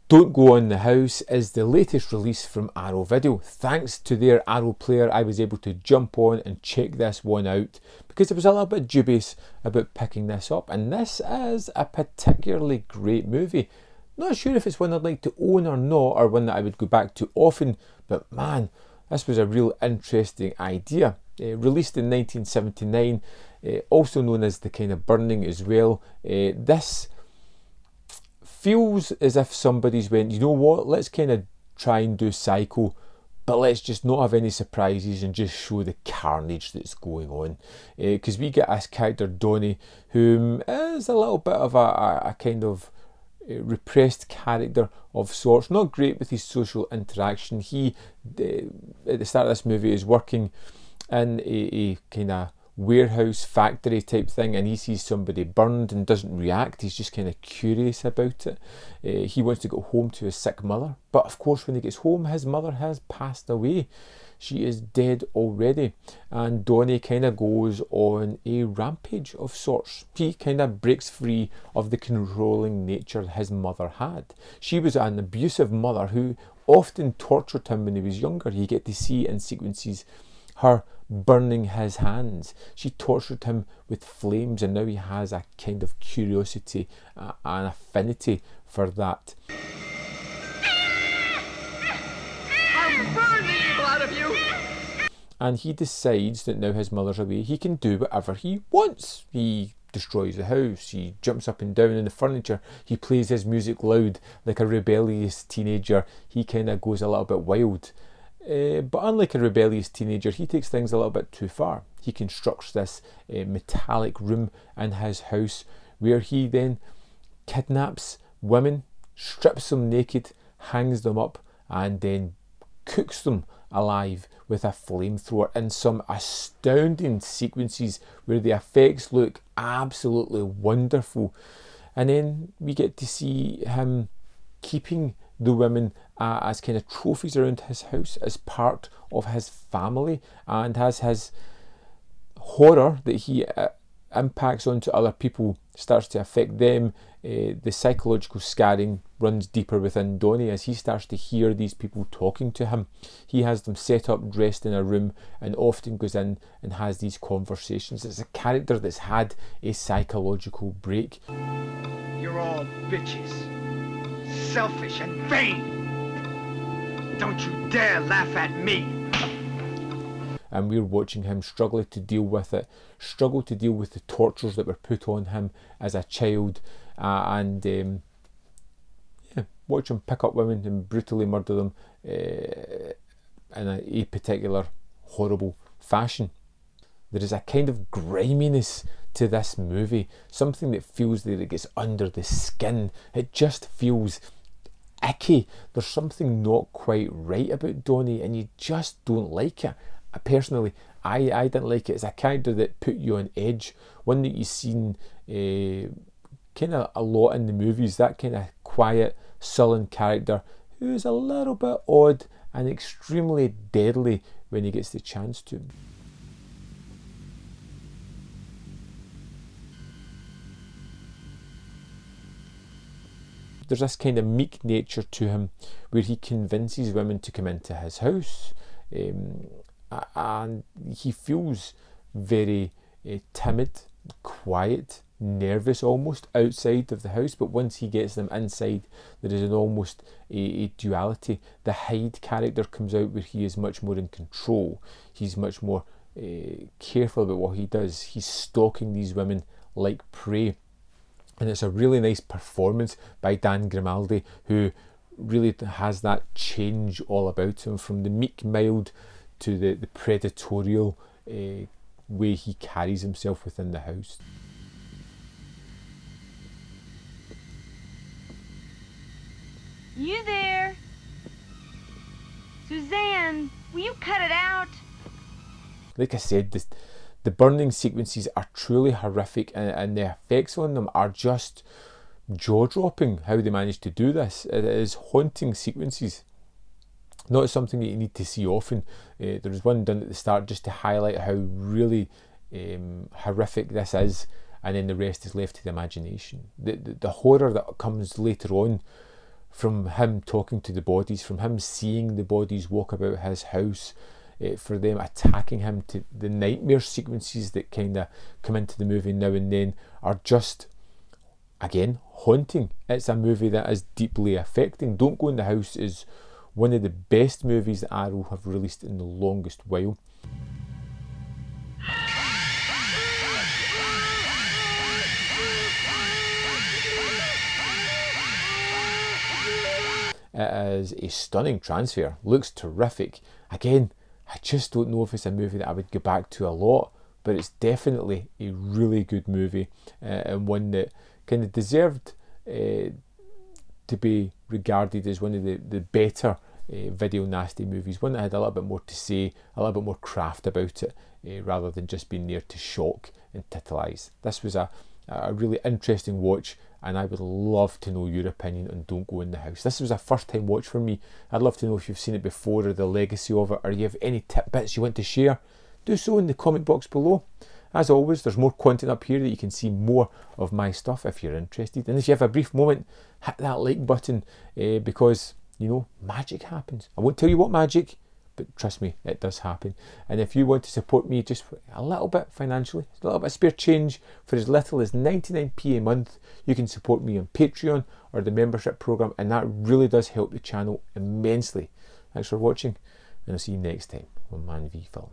Don't Go On the House is the latest release from Arrow Video. Thanks to their Arrow player, I was able to jump on and check this one out because I was a little bit dubious about picking this up, and this is a particularly great movie. Not sure if it's one I'd like to own or not, or one that I would go back to often, but man, this was a real interesting idea. Released in 1979, also known as The Kind of Burning as well. This feels as if somebody's went, you know what, let's kind of try and do Psycho, but let's just not have any surprises and just show the carnage that's going on. Because we get this character, Donnie, whom is a little bit of a kind of repressed character of sorts, not great with his social interaction. He, at the start of this movie, is working in a kind of warehouse factory type thing, and he sees somebody burned and doesn't react. He's just kind of curious about it. He wants to go home to his sick mother, but of course when he gets home, his mother has passed away. She is dead already, and Donnie kind of goes on a rampage of sorts. He kind of breaks free of the controlling nature his mother had. She was an abusive mother who often tortured him when he was younger. You get to see in sequences her burning his hands. She tortured him with flames, and now he has a kind of curiosity, an affinity for that. I'll burn the evil out of you! And he decides that now his mother's away, he can do whatever he wants. He destroys the house, he jumps up and down in the furniture, he plays his music loud like a rebellious teenager. He kind of goes a little bit wild. But unlike a rebellious teenager, he takes things a little bit too far. He constructs this metallic room in his house where he then kidnaps women, strips them naked, hangs them up, and then cooks them alive with a flamethrower in some astounding sequences where the effects look absolutely wonderful. And then we get to see him keeping the women as kind of trophies around his house as part of his family, and as his horror that he impacts onto other people starts to affect them, the psychological scarring runs deeper within Donnie as he starts to hear these people talking to him. He has them set up, dressed in a room, and often goes in and has these conversations. It's a character that's had a psychological break. You're all bitches. Selfish and vain. Don't you dare laugh at me. And we're watching him struggle to deal with it, struggle to deal with the tortures that were put on him as a child, and watch him pick up women and brutally murder them in a particular horrible fashion. There is a kind of griminess to this movie, something that feels that it gets under the skin. It just feels icky. There's something not quite right about Donnie, and you just don't like it. Personally, I didn't like it. It's a character that put you on edge, one that you've seen kind of a lot in the movies, that kind of quiet, sullen character who is a little bit odd and extremely deadly when he gets the chance to. There's this kind of meek nature to him where he convinces women to come into his house, and he feels very timid, quiet, nervous almost outside of the house, but once he gets them inside there is almost a duality. The Hyde character comes out where he is much more in control. He's much more careful about what he does. He's stalking these women like prey. And it's a really nice performance by Dan Grimaldi, who really has that change all about him, from the meek, mild to the predatorial way he carries himself within the house. You there? Suzanne, will you cut it out? Like I said, the burning sequences are truly horrific, and the effects on them are just jaw-dropping how they managed to do this. It is haunting sequences. Not something that you need to see often. There was one done at the start just to highlight how really horrific this is, and then the rest is left to the imagination. The horror that comes later on from him talking to the bodies, from him seeing the bodies walk about his house, for them attacking him, to the nightmare sequences that kind of come into the movie now and then are just, again, haunting. It's a movie that is deeply affecting. Don't Go in the House is one of the best movies that Arrow have released in the longest while. It is a stunning transfer, looks terrific. Again, I just don't know if it's a movie that I would go back to a lot, but it's definitely a really good movie, and one that kind of deserved to be regarded as one of the better video nasty movies, one that had a little bit more to say, a little bit more craft about it, rather than just being there to shock and titillise. This was a really interesting watch, and I would love to know your opinion on Don't Go in the House. This was a first time watch for me. I'd love to know if you've seen it before, or the legacy of it, or you have any tidbits you want to share. Do so in the comment box below. As always, there's more content up here that you can see more of my stuff if you're interested. And if you have a brief moment, hit that like button, because, you know, magic happens. I won't tell you what magic, but trust me, it does happen. And if you want to support me just a little bit financially, a little bit of spare change, for as little as 99p a month, you can support me on Patreon or the membership program, and that really does help the channel immensely. Thanks for watching, and I'll see you next time on Man v Film.